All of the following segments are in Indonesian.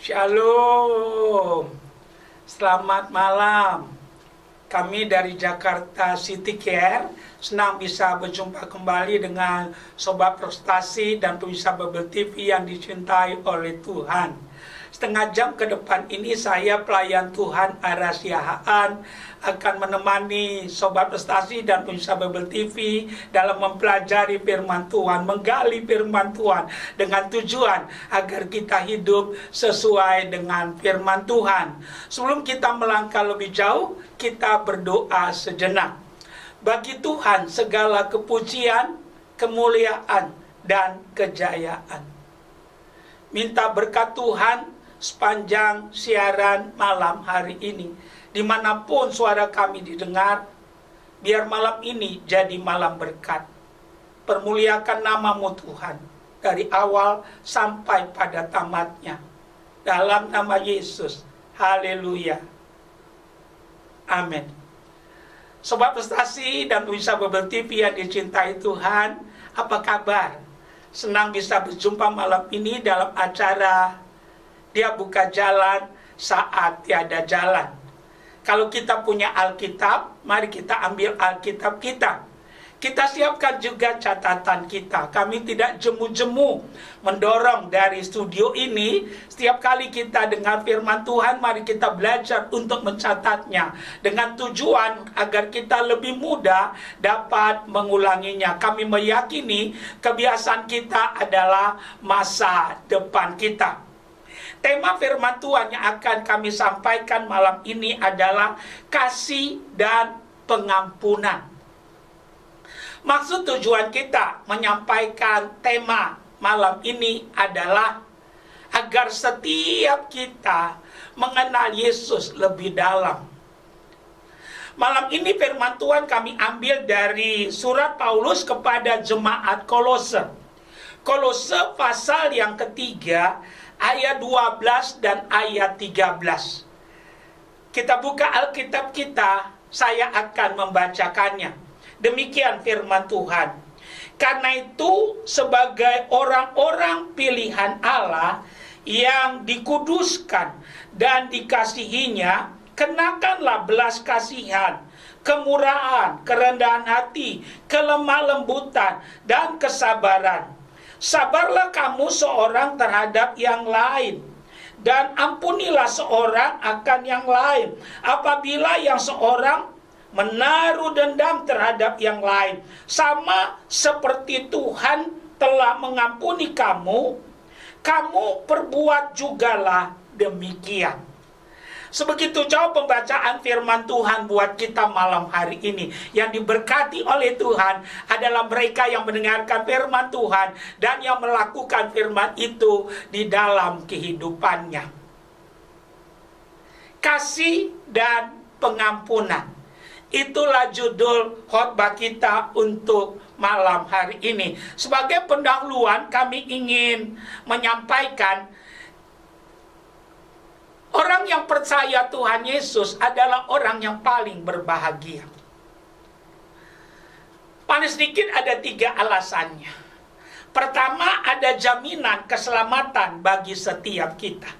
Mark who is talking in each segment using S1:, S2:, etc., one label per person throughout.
S1: Shalom, selamat malam. Kami dari Jakarta City Care senang bisa berjumpa kembali dengan Sobat Prestasi dan pemirsa Bible TV yang dicintai oleh Tuhan. Setengah jam ke depan ini saya pelayan Tuhan Arasia Haan akan menemani Sobat Prestasi dan pemirsa Bible TV dalam mempelajari firman Tuhan, menggali firman Tuhan dengan tujuan agar kita hidup sesuai dengan firman Tuhan. Sebelum kita melangkah lebih jauh, kita berdoa sejenak. Bagi Tuhan segala kepujian, kemuliaan, dan kejayaan. Minta berkat Tuhan sepanjang siaran malam hari ini. Dimanapun suara kami didengar, biar malam ini jadi malam berkat. Permuliakan nama-Mu Tuhan, dari awal sampai pada tamatnya. Dalam nama Yesus, haleluya, amin. Sobat Prestasi dan pemirsa Bible TV yang dicintai Tuhan, apa kabar? Senang bisa berjumpa malam ini dalam acara Dia Buka Jalan Saat Tiada Jalan. Kalau kita punya Alkitab, mari kita ambil Alkitab kita. Kita siapkan juga catatan kita. Kami tidak jemu-jemu mendorong dari studio ini. Setiap kali kita dengar firman Tuhan, mari kita belajar untuk mencatatnya. Dengan tujuan agar kita lebih mudah dapat mengulanginya. Kami meyakini kebiasaan kita adalah masa depan kita. Tema firman Tuhan yang akan kami sampaikan malam ini adalah kasih dan pengampunan. Maksud tujuan kita menyampaikan tema malam ini adalah agar setiap kita mengenal Yesus lebih dalam. Malam ini firman Tuhan kami ambil dari surat Paulus kepada jemaat Kolose. Kolose pasal yang ketiga, ayat 12 dan ayat 13. Kita buka Alkitab kita, saya akan membacakannya. Demikian firman Tuhan. Karena itu sebagai orang-orang pilihan Allah yang dikuduskan dan dikasihinya, kenakanlah belas kasihan, kemurahan, kerendahan hati, kelemah lembutan, dan kesabaran. Sabarlah kamu seorang terhadap yang lain, dan ampunilah seorang akan yang lain. Apabila yang seorang menaruh dendam terhadap yang lain, sama seperti Tuhan telah mengampuni kamu, kamu perbuat jugalah demikian. Sebegitu jauh pembacaan firman Tuhan buat kita malam hari ini. Yang diberkati oleh Tuhan adalah mereka yang mendengarkan firman Tuhan dan yang melakukan firman itu di dalam kehidupannya. Kasih dan pengampunan. Itulah judul khotbah kita untuk malam hari ini. Sebagai pendahuluan kami ingin menyampaikan orang yang percaya Tuhan Yesus adalah orang yang paling berbahagia. Paling sedikit ada 3 alasannya. Pertama, ada jaminan keselamatan bagi setiap kita.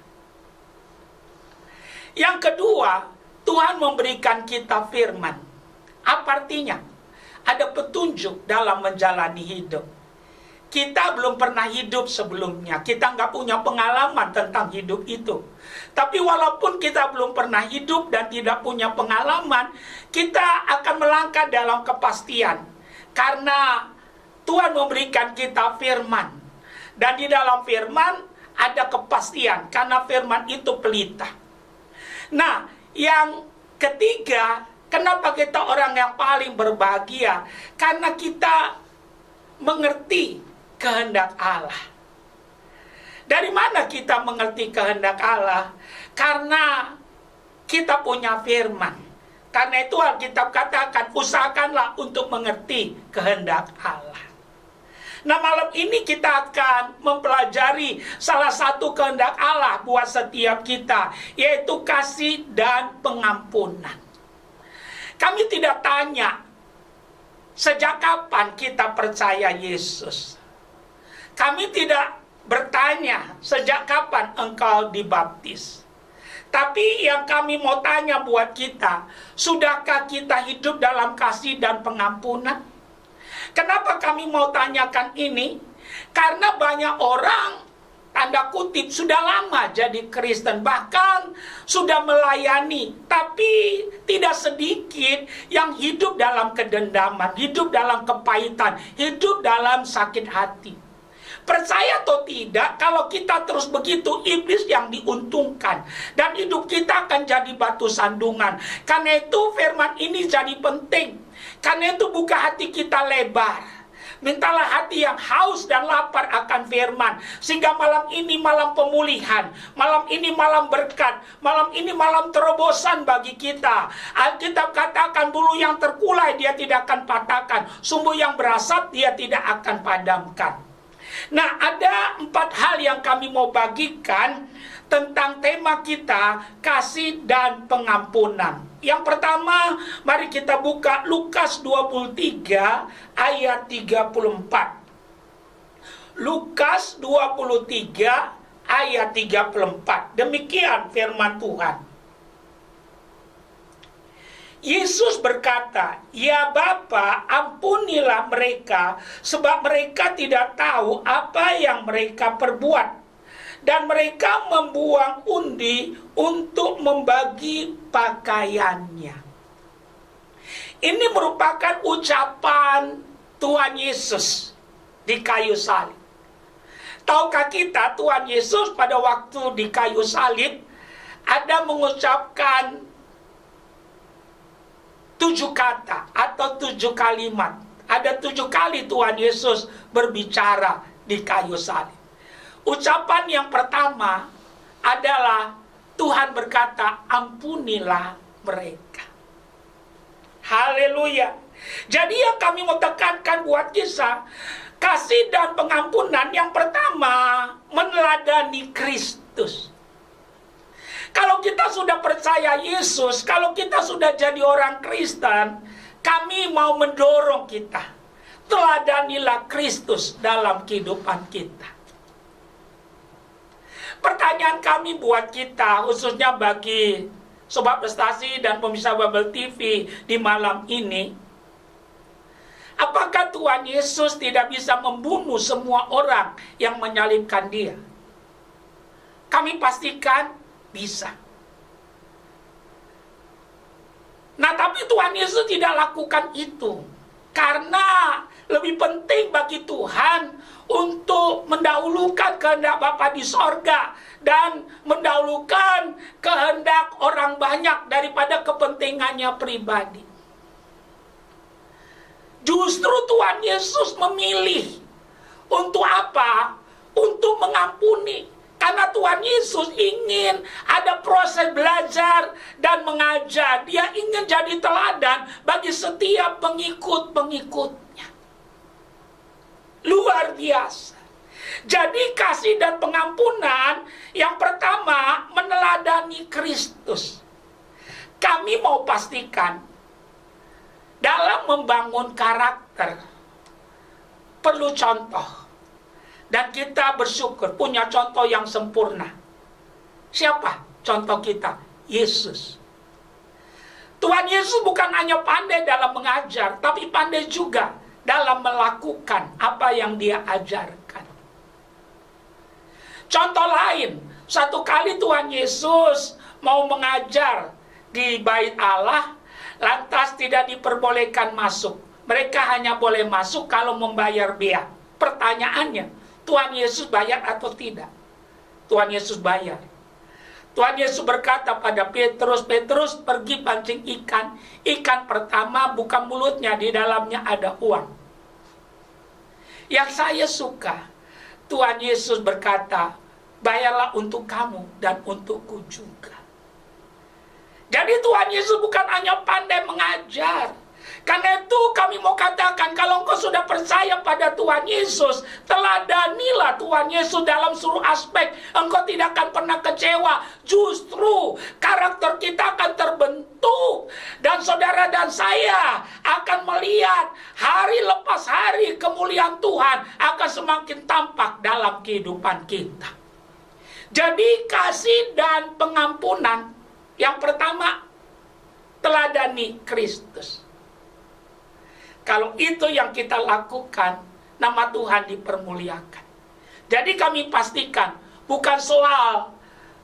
S1: Yang kedua, Tuhan memberikan kita firman. Apa artinya? Ada petunjuk dalam menjalani hidup. Kita belum pernah hidup sebelumnya. Kita nggak punya pengalaman tentang hidup itu. Tapi walaupun kita belum pernah hidup dan tidak punya pengalaman, kita akan melangkah dalam kepastian. Karena Tuhan memberikan kita firman. Dan di dalam firman ada kepastian. Karena firman itu pelita. Nah, yang ketiga, kenapa kita orang yang paling berbahagia? Karena kita mengerti kehendak Allah. Dari mana kita mengerti kehendak Allah? Karena kita punya firman. Karena itu Alkitab katakan, usahakanlah untuk mengerti kehendak Allah. Nah, malam ini kita akan mempelajari salah satu kehendak Allah buat setiap kita, yaitu kasih dan pengampunan. Kami tidak tanya sejak kapan kita percaya Yesus. Kami tidak bertanya, sejak kapan engkau dibaptis? Tapi yang kami mau tanya buat kita, sudahkah kita hidup dalam kasih dan pengampunan? Kenapa kami mau tanyakan ini? Karena banyak orang, tanda kutip, sudah lama jadi Kristen, bahkan sudah melayani, tapi tidak sedikit yang hidup dalam kedendaman, hidup dalam kepahitan, hidup dalam sakit hati. Percaya atau tidak, kalau kita terus begitu, iblis yang diuntungkan, dan hidup kita akan jadi batu sandungan. Karena itu firman ini jadi penting. Karena itu buka hati kita lebar. Mintalah hati yang haus dan lapar akan firman, sehingga malam ini malam pemulihan, malam ini malam berkat, malam ini malam terobosan bagi kita. Alkitab katakan, bulu yang terkulai dia tidak akan patahkan, sumber yang berasap dia tidak akan padamkan. Nah, ada 4 hal yang kami mau bagikan tentang tema kita, kasih dan pengampunan. Yang pertama, mari kita buka Lukas 23 ayat 34. Lukas 23 ayat 34. Demikian firman Tuhan. Yesus berkata, "Ya Bapa, ampunilah mereka, sebab mereka tidak tahu apa yang mereka perbuat." Dan mereka membuang undi untuk membagi pakaiannya. Ini merupakan ucapan Tuhan Yesus di kayu salib. Tahukah kita Tuhan Yesus pada waktu di kayu salib ada mengucapkan 7 kata atau 7 kalimat. Ada 7 kali Tuhan Yesus berbicara di kayu salib. Ucapan yang pertama adalah Tuhan berkata, "Ampunilah mereka." Haleluya. Jadi yang kami mau tekankan buat kita, kasih dan pengampunan yang pertama meneladani Kristus. Kalau kita sudah percaya Yesus, kalau kita sudah jadi orang Kristen, kami mau mendorong kita, teladanilah Kristus dalam kehidupan kita. Pertanyaan kami buat kita, khususnya bagi Sobat Prestasi dan pemirsa Babel TV di malam ini, apakah Tuhan Yesus tidak bisa membunuh semua orang yang menyalibkan dia? Kami pastikan bisa. Nah, tapi Tuhan Yesus tidak lakukan itu. Karena lebih penting bagi Tuhan untuk mendahulukan kehendak Bapa di sorga dan mendahulukan kehendak orang banyak daripada kepentingannya pribadi. Justru Tuhan Yesus memilih untuk apa? Untuk mengampuni. Karena Tuhan Yesus ingin ada proses belajar dan mengajar. Dia ingin jadi teladan bagi setiap pengikut-pengikutnya. Luar biasa. Jadi kasih dan pengampunan yang pertama meneladani Kristus. Kami mau pastikan dalam membangun karakter perlu contoh. Dan kita bersyukur punya contoh yang sempurna. Siapa contoh kita? Yesus. Tuhan Yesus bukan hanya pandai dalam mengajar, tapi pandai juga dalam melakukan apa yang dia ajarkan. Contoh lain, satu kali Tuhan Yesus mau mengajar di bait Allah, lantas tidak diperbolehkan masuk. Mereka hanya boleh masuk kalau membayar bea. Pertanyaannya, Tuhan Yesus bayar atau tidak? Tuhan Yesus bayar. Tuhan Yesus berkata pada Petrus, "Petrus, pergi pancing ikan." Ikan pertama bukan mulutnya, di dalamnya ada uang. Yang saya suka, Tuhan Yesus berkata, "Bayarlah untuk kamu dan untukku juga." Jadi Tuhan Yesus bukan hanya pandai mengajar, Karena itu kami mau katakan, kalau engkau sudah percaya pada Tuhan Yesus, teladanilah Tuhan Yesus dalam seluruh aspek. Engkau tidak akan pernah kecewa. Justru karakter kita akan terbentuk. Dan saudara dan saya akan melihat hari lepas hari kemuliaan Tuhan akan semakin tampak dalam kehidupan kita. Jadi kasih dan pengampunan, yang pertama, teladani Kristus. Kalau itu yang kita lakukan, nama Tuhan dipermuliakan. Jadi kami pastikan, bukan soal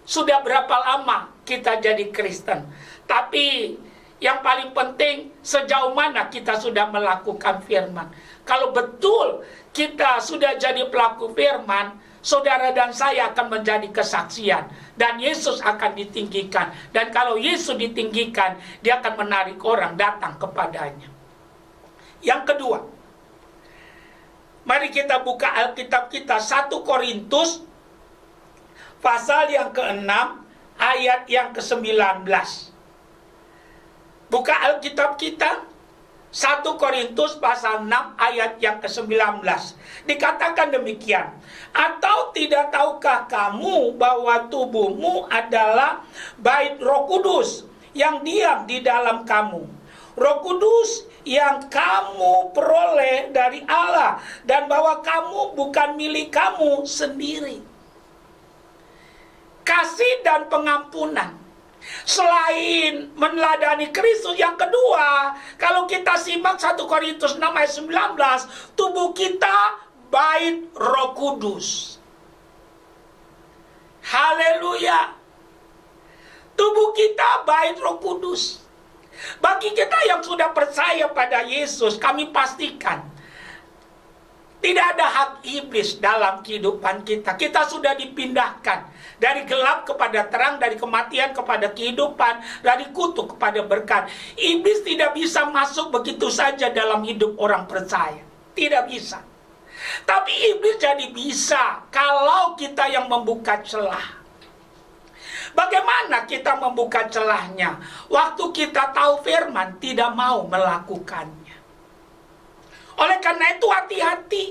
S1: sudah berapa lama kita jadi Kristen, tapi yang paling penting sejauh mana kita sudah melakukan firman. Kalau betul kita sudah jadi pelaku firman, saudara dan saya akan menjadi kesaksian. Dan Yesus akan ditinggikan. Dan kalau Yesus ditinggikan, dia akan menarik orang datang kepadanya. Yang kedua, mari kita buka Alkitab kita, 1 Korintus pasal yang ke-6 ayat yang ke-19. Buka Alkitab kita, 1 Korintus pasal 6 ayat yang ke-19. Dikatakan demikian, atau tidak tahukah kamu bahwa tubuhmu adalah bait Roh Kudus yang diam di dalam kamu, Roh Kudus yang kamu peroleh dari Allah, dan bahwa kamu bukan milik kamu sendiri. Kasih dan pengampunan, selain meneladani Kristus, yang kedua, kalau kita simak 1 Korintus 6 ayat 19, tubuh kita bait Roh Kudus. Haleluya. Tubuh kita bait Roh Kudus. Bagi kita yang sudah percaya pada Yesus, kami pastikan tidak ada hak iblis dalam kehidupan kita. Kita sudah dipindahkan dari gelap kepada terang, dari kematian kepada kehidupan, dari kutuk kepada berkat. Iblis tidak bisa masuk begitu saja dalam hidup orang percaya. Tidak bisa. Tapi iblis jadi bisa kalau kita yang membuka celah. Bagaimana kita membuka celahnya? Waktu kita tahu firman, tidak mau melakukannya. Oleh karena itu hati-hati.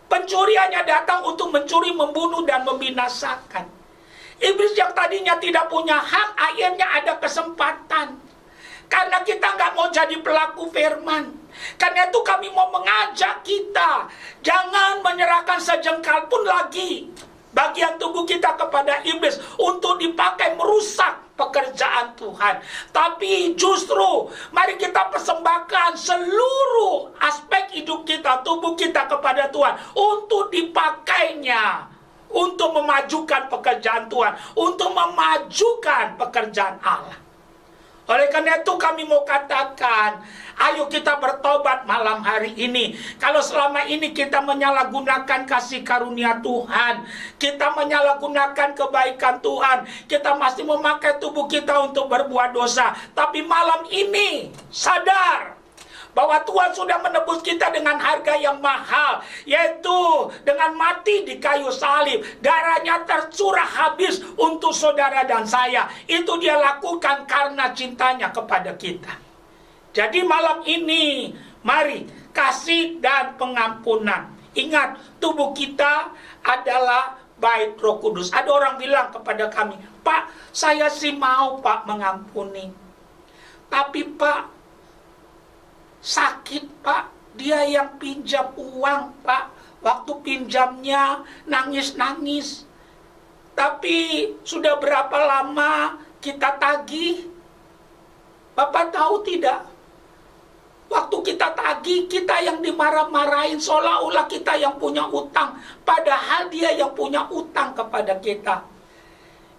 S1: Pencuri hanya datang untuk mencuri, membunuh, dan membinasakan. Iblis yang tadinya tidak punya hak, akhirnya ada kesempatan. Karena kita nggak mau jadi pelaku firman. Karena itu kami mau mengajak kita, jangan menyerahkan sejengkal pun lagi bagian tubuh kita kepada iblis untuk dipakai merusak pekerjaan Tuhan. Tapi justru mari kita persembahkan seluruh aspek hidup kita, tubuh kita kepada Tuhan untuk dipakainya, untuk memajukan pekerjaan Tuhan, untuk memajukan pekerjaan Allah. Oleh karena itu kami mau katakan, ayo kita bertobat malam hari ini. Kalau selama ini kita menyalahgunakan kasih karunia Tuhan, kita menyalahgunakan kebaikan Tuhan, kita masih memakai tubuh kita untuk berbuat dosa. Tapi malam ini sadar bahwa Tuhan sudah menebus kita dengan harga yang mahal, yaitu dengan mati di kayu salib. Darahnya tercurah habis untuk saudara dan saya. Itu dia lakukan karena cintanya kepada kita. Jadi malam ini, mari kasih dan pengampunan. Ingat, tubuh kita adalah bait Roh Kudus. Ada orang bilang kepada kami, Pak, saya sih mau Pak mengampuni. Tapi Pak, sakit Pak, dia yang pinjam uang Pak, waktu pinjamnya nangis-nangis. Tapi sudah berapa lama kita tagih? Bapak tahu tidak? Waktu kita tagih, kita yang dimarah-marahin, seolah-olah kita yang punya utang, padahal dia yang punya utang kepada kita.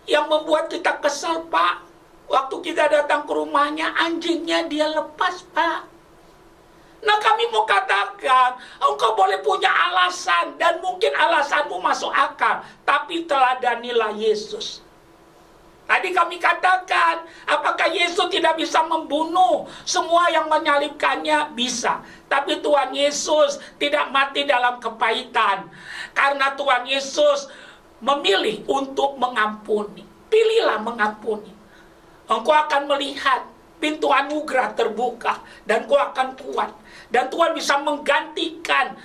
S1: Yang membuat kita kesal Pak, waktu kita datang ke rumahnya, anjingnya dia lepas Pak. Nah kami mau katakan, engkau boleh punya alasan, dan mungkin alasanmu masuk akal, tapi teladanilah Yesus. Tadi kami katakan, apakah Yesus tidak bisa membunuh? Semua yang menyalibkannya bisa. Tapi Tuhan Yesus tidak mati dalam kepahitan. Karena Tuhan Yesus memilih untuk mengampuni. Pilihlah mengampuni. Engkau akan melihat pintu anugerah terbuka dan kau akan kuat. Dan Tuhan bisa menggantikan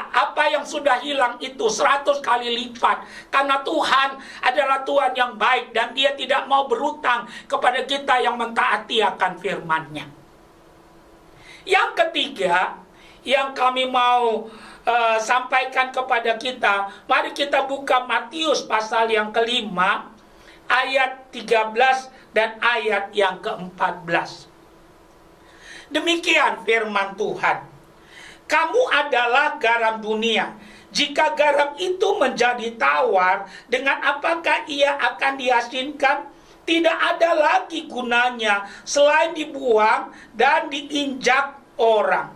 S1: apa yang sudah hilang itu 100 kali lipat. Karena Tuhan adalah Tuhan yang baik dan Dia tidak mau berutang kepada kita yang mentaati akan firman-Nya. Yang ketiga yang kami mau sampaikan kepada kita, mari kita buka Matius pasal yang kelima, ayat 13 dan ayat yang ke-14. Demikian firman Tuhan. Kamu adalah garam dunia. Jika garam itu menjadi tawar, dengan apakah ia akan diasinkan? Tidak ada lagi gunanya selain dibuang dan diinjak orang.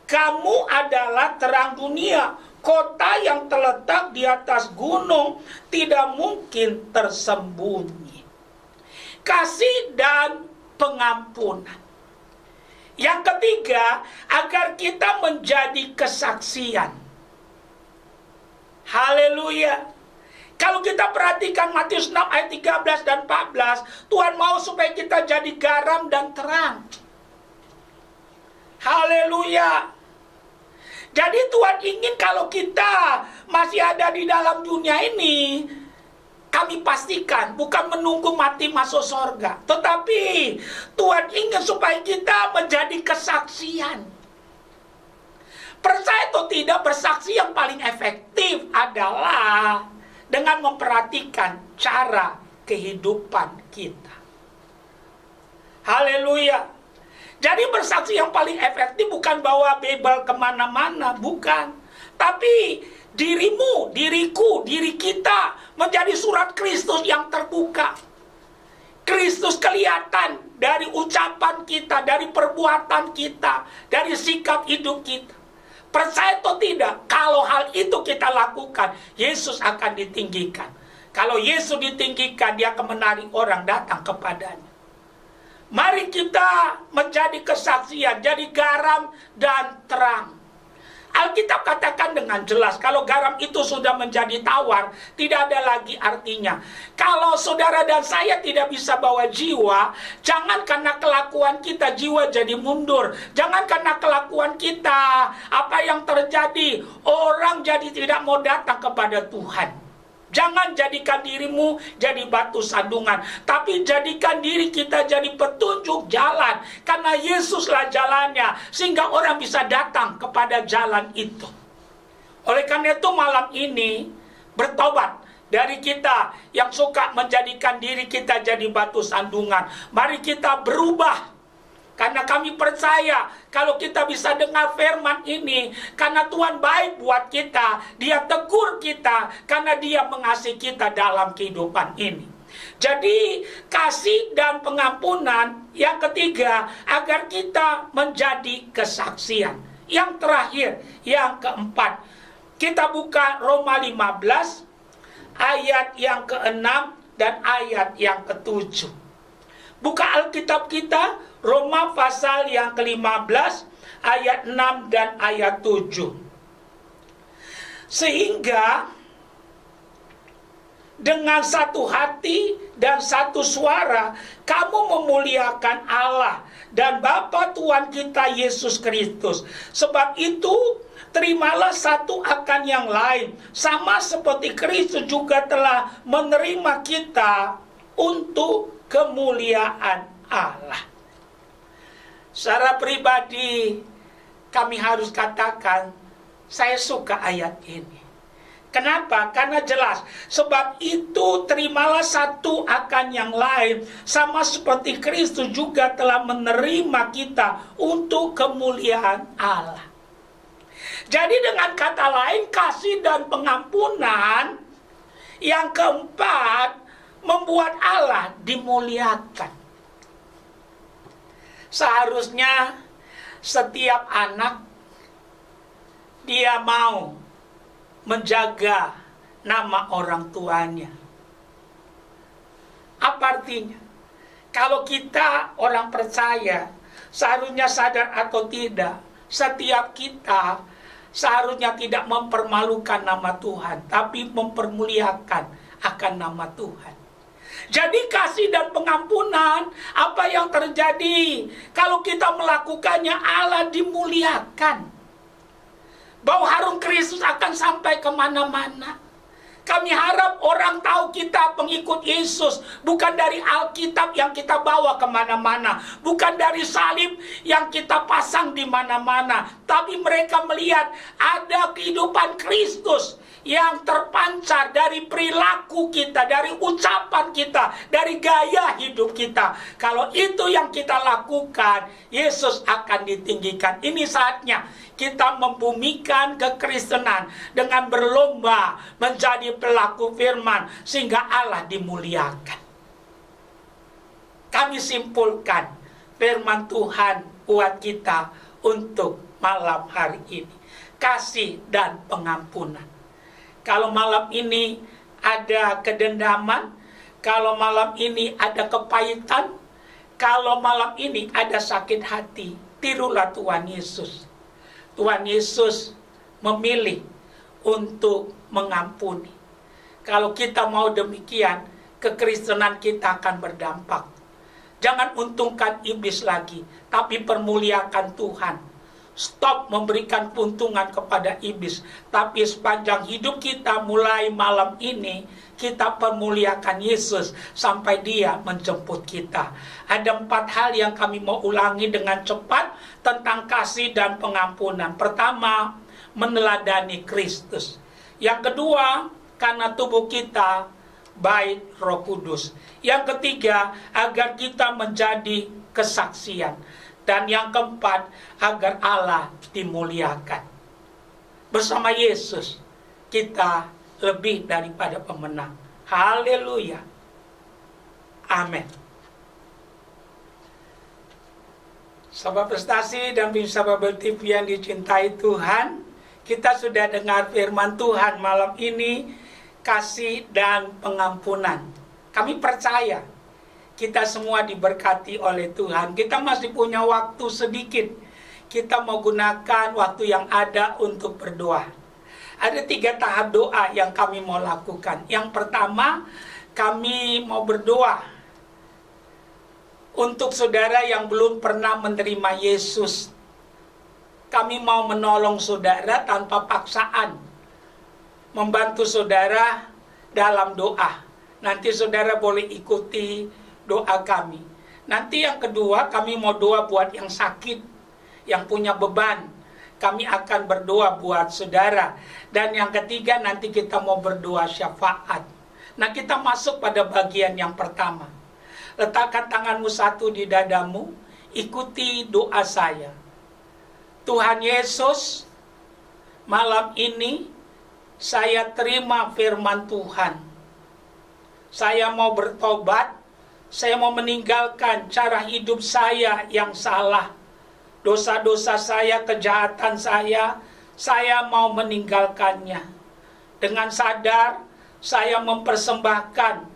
S1: Kamu adalah terang dunia. Kota yang terletak di atas gunung tidak mungkin tersembunyi. Kasih dan pengampunan. Yang ketiga, agar kita menjadi kesaksian. Haleluya. Kalau kita perhatikan Matius 6 ayat 13 dan 14, Tuhan mau supaya kita jadi garam dan terang. Haleluya. Jadi Tuhan ingin kalau kita masih ada di dalam dunia ini, kami pastikan bukan menunggu mati masuk surga, tetapi Tuhan ingin supaya kita menjadi kesaksian. Percaya atau tidak, bersaksi yang paling efektif adalah dengan memperhatikan cara kehidupan kita. Haleluya. Jadi bersaksi yang paling efektif bukan bawa Bible kemana-mana, bukan. Tapi dirimu, diriku, diri kita menjadi surat Kristus yang terbuka. Kristus kelihatan dari ucapan kita, dari perbuatan kita, dari sikap hidup kita. Percaya atau tidak, kalau hal itu kita lakukan, Yesus akan ditinggikan. Kalau Yesus ditinggikan, Dia akan menarik orang datang kepadanya. Mari kita menjadi kesaksian, jadi garam dan terang. Alkitab katakan dengan jelas, kalau garam itu sudah menjadi tawar, tidak ada lagi artinya. Kalau saudara dan saya tidak bisa bawa jiwa, jangan karena kelakuan kita jiwa jadi mundur. Jangan karena kelakuan kita, apa yang terjadi, orang jadi tidak mau datang kepada Tuhan. Jangan jadikan dirimu jadi batu sandungan, tapi jadikan diri kita jadi petunjuk jalan. Karena Yesuslah jalannya, sehingga orang bisa datang kepada jalan itu. Oleh karena itu malam ini, bertobat dari kita yang suka menjadikan diri kita jadi batu sandungan. Mari kita berubah. Karena kami percaya kalau kita bisa dengar firman ini, karena Tuhan baik buat kita, Dia tegur kita, karena Dia mengasihi kita dalam kehidupan ini. Jadi kasih dan pengampunan. Yang ketiga, agar kita menjadi kesaksian. Yang terakhir, yang keempat, kita buka Roma 15 ayat yang ke-6 dan ayat yang ke-7. Buka Alkitab kita, Roma pasal yang ke-15 ayat 6 dan ayat 7. Sehingga dengan satu hati dan satu suara kamu memuliakan Allah dan Bapa Tuhan kita Yesus Kristus. Sebab itu terimalah satu akan yang lain, sama seperti Kristus juga telah menerima kita untuk kemuliaan Allah. Secara pribadi, kami harus katakan, saya suka ayat ini. Kenapa? Karena jelas. Sebab itu terimalah satu akan yang lain, sama seperti Kristus juga telah menerima kita untuk kemuliaan Allah. Jadi dengan kata lain, kasih dan pengampunan. Yang keempat, membuat Allah dimuliakan. Seharusnya setiap anak dia mau menjaga nama orang tuanya. Apa artinya? Kalau kita orang percaya, seharusnya sadar atau tidak, setiap kita seharusnya tidak mempermalukan nama Tuhan, tapi mempermuliakan akan nama Tuhan. Jadi kasih dan pengampunan, apa yang terjadi? Kalau kita melakukannya, Allah dimuliakan. Bau harum Kristus akan sampai kemana-mana. Kami harap orang tahu kita pengikut Yesus, bukan dari Alkitab yang kita bawa kemana-mana, bukan dari salib yang kita pasang di mana-mana, tapi mereka melihat ada kehidupan Kristus yang terpancar dari perilaku kita, dari ucapan kita, dari gaya hidup kita. Kalau itu yang kita lakukan, Yesus akan ditinggikan. Ini saatnya kita membumikan kekristenan dengan berlomba menjadi pelaku firman sehingga Allah dimuliakan. Kami simpulkan firman Tuhan buat kita untuk malam hari ini. Kasih dan pengampunan. Kalau malam ini ada kedendaman, kalau malam ini ada kepahitan, kalau malam ini ada sakit hati, tirulah Tuhan Yesus. Tuhan Yesus memilih untuk mengampuni. Kalau kita mau demikian, kekristenan kita akan berdampak. Jangan untungkan iblis lagi, tapi permuliakan Tuhan. Stop memberikan keuntungan kepada iblis, tapi sepanjang hidup kita mulai malam ini, kita permuliakan Yesus sampai Dia menjemput kita. Ada 4 hal yang kami mau ulangi dengan cepat tentang kasih dan pengampunan. Pertama, meneladani Kristus. Yang kedua, karena tubuh kita bait Roh Kudus. Yang ketiga, agar kita menjadi kesaksian. Dan yang keempat, agar Allah dimuliakan. Bersama Yesus, kita lebih daripada pemenang. Haleluya. Amin. Sahabat Prestasi dan pemirsa Babel TV yang dicintai Tuhan, kita sudah dengar firman Tuhan malam ini, kasih dan pengampunan. Kami percaya kita semua diberkati oleh Tuhan. Kita masih punya waktu sedikit. Kita mau gunakan waktu yang ada untuk berdoa. Ada 3 tahap doa yang kami mau lakukan. Yang pertama, kami mau berdoa untuk saudara yang belum pernah menerima Yesus. Kami mau menolong saudara tanpa paksaan, membantu saudara dalam doa. Nanti saudara boleh ikuti doa kami. Nanti yang kedua, kami mau doa buat yang sakit, yang punya beban. Kami akan berdoa buat saudara. Dan yang ketiga, nanti kita mau berdoa syafaat. Nah, kita masuk pada bagian yang pertama. Letakkan tanganmu satu di dadamu, ikuti doa saya. Tuhan Yesus, malam ini saya terima firman Tuhan. Saya mau bertobat. Saya mau meninggalkan cara hidup saya yang salah. Dosa-dosa saya, kejahatan saya mau meninggalkannya. Dengan sadar, saya mempersembahkan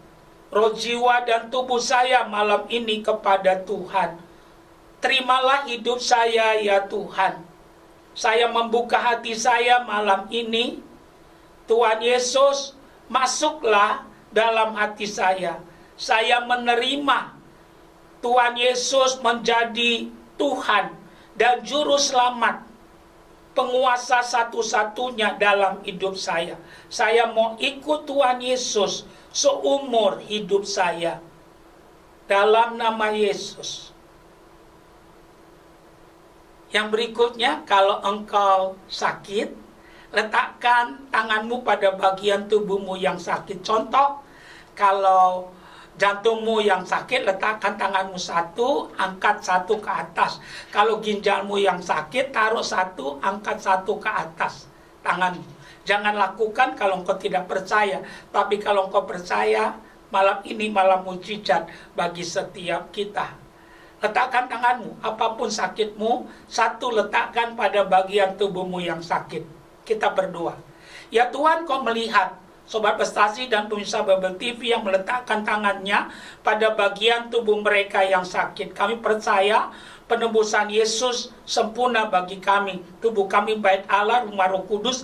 S1: roh, jiwa, dan tubuh saya malam ini kepada Tuhan. Terimalah hidup saya ya Tuhan. Saya membuka hati saya malam ini. Tuhan Yesus, masuklah dalam hati saya. Saya menerima Tuhan Yesus menjadi Tuhan dan Juru Selamat, penguasa satu-satunya dalam hidup saya. Saya mau ikut Tuhan Yesus seumur hidup saya. Dalam nama Yesus. Yang berikutnya, kalau engkau sakit, letakkan tanganmu pada bagian tubuhmu yang sakit. Contoh, kalau jantungmu yang sakit, letakkan tanganmu satu, angkat satu ke atas. Kalau ginjalmu yang sakit, taruh satu, angkat satu ke atas tanganmu. Jangan lakukan kalau engkau tidak percaya. Tapi kalau engkau percaya, malam ini malam mujizat bagi setiap kita. Letakkan tanganmu, apapun sakitmu, satu letakkan pada bagian tubuhmu yang sakit. Kita berdoa. Ya Tuhan, kau melihat Sobat Prestasi dan pemirsa Babel TV yang meletakkan tangannya pada bagian tubuh mereka yang sakit. Kami percaya Penebusan Yesus sempurna bagi kami. Tubuh kami bait Allah, rumah Roh Kudus,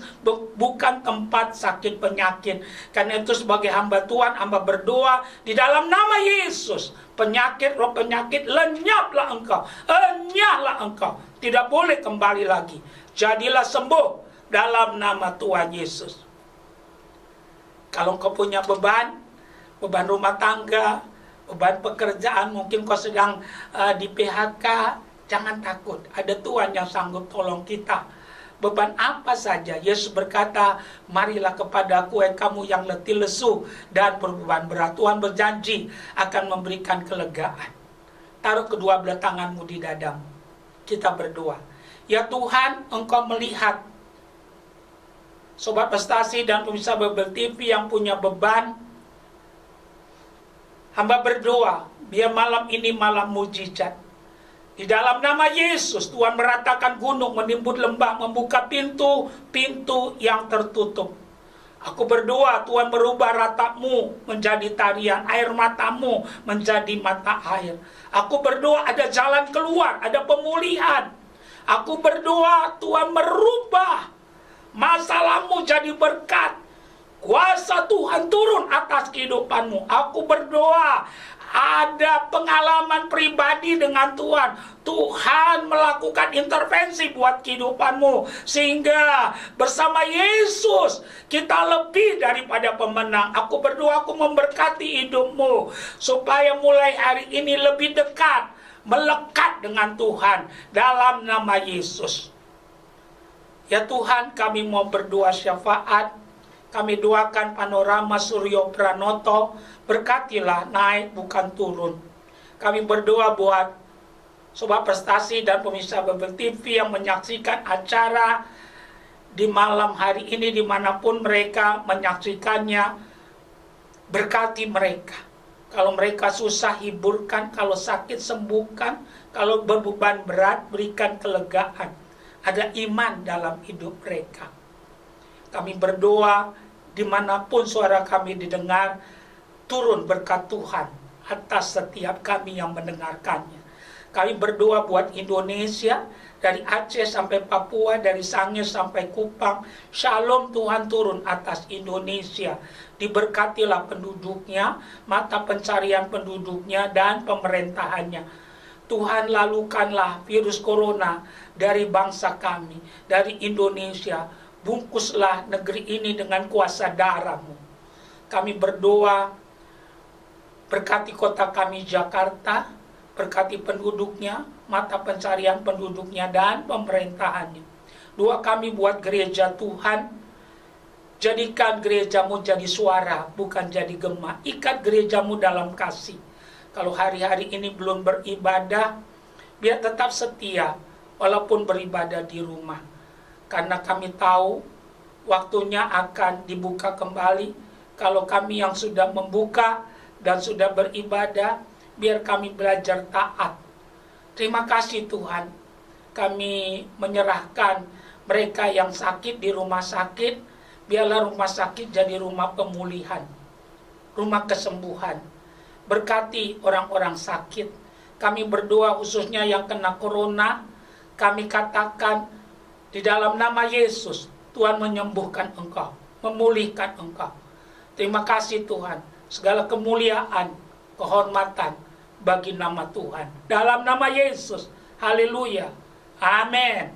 S1: bukan tempat sakit penyakit. Karena itu sebagai hamba Tuhan, hamba berdoa di dalam nama Yesus. Penyakit, roh penyakit, lenyaplah engkau. Enyahlah engkau. Tidak boleh kembali lagi. Jadilah sembuh dalam nama Tuhan Yesus. Kalau engkau punya beban rumah tangga, beban pekerjaan, mungkin kau sedang di PHK, jangan takut. Ada Tuhan yang sanggup tolong kita. Beban apa saja, Yesus berkata, marilah kepadaku kamu yang letih lesu dan berbeban berat. Tuhan berjanji akan memberikan kelegaan. Taruh kedua belah tanganmu di dadamu. Kita berdoa. Ya Tuhan, engkau melihat Sobat Prestasi dan pemirsa Bible TV yang punya beban. Hamba berdoa, biar malam ini malam mujizat. Di dalam nama Yesus, Tuhan meratakan gunung, menimbun lembah, membuka pintu-pintu yang tertutup. Aku berdoa, Tuhan merubah ratamu menjadi tarian, air matamu menjadi mata air. Aku berdoa ada jalan keluar, ada pemulihan. Aku berdoa, Tuhan merubah masalahmu jadi berkat. Kuasa Tuhan turun atas kehidupanmu. Aku berdoa ada pengalaman pribadi dengan Tuhan. Tuhan melakukan intervensi buat kehidupanmu. Sehingga bersama Yesus kita lebih daripada pemenang. Aku berdoa, aku memberkati hidupmu. Supaya mulai hari ini lebih dekat, melekat dengan Tuhan. Dalam nama Yesus. Ya Tuhan, kami mau berdoa syafaat. Kami doakan Panorama Suryo Pranoto, berkatilah naik bukan turun. Kami berdoa buat Sobat Prestasi dan pemirsa Bible TV yang menyaksikan acara di malam hari ini dimanapun mereka menyaksikannya. Berkati mereka. Kalau mereka susah, hiburkan. Kalau sakit, sembuhkan. Kalau berbeban berat, berikan kelegaan. Ada iman dalam hidup mereka. Kami berdoa, dimanapun suara kami didengar, turun berkat Tuhan atas setiap kami yang mendengarkannya. Kami berdoa buat Indonesia, dari Aceh sampai Papua, dari Sangir sampai Kupang. Shalom Tuhan turun atas Indonesia. Diberkatilah penduduknya, mata pencarian penduduknya, dan pemerintahannya. Tuhan lalukanlah virus corona dari bangsa kami, dari Indonesia. Bungkuslah negeri ini dengan kuasa darah-Mu. Kami berdoa, berkati kota kami Jakarta, berkati penduduknya, mata pencarian penduduknya, dan pemerintahannya. Doa kami buat gereja Tuhan, jadikan gereja-Mu jadi suara, bukan jadi gema. Ikat gereja-Mu dalam kasih. Kalau hari-hari ini belum beribadah, biar tetap setia, walaupun beribadah di rumah. Karena kami tahu waktunya akan dibuka kembali. Kalau kami yang sudah membuka dan sudah beribadah, biar kami belajar taat. Terima kasih Tuhan. Kami menyerahkan mereka yang sakit di rumah sakit. Biarlah rumah sakit jadi rumah pemulihan, rumah kesembuhan. Berkati orang-orang sakit. Kami berdoa khususnya yang kena corona. Kami katakan, di dalam nama Yesus, Tuhan menyembuhkan engkau, memulihkan engkau. Terima kasih Tuhan. Segala kemuliaan, kehormatan bagi nama Tuhan. Dalam nama Yesus. Haleluya. Amin.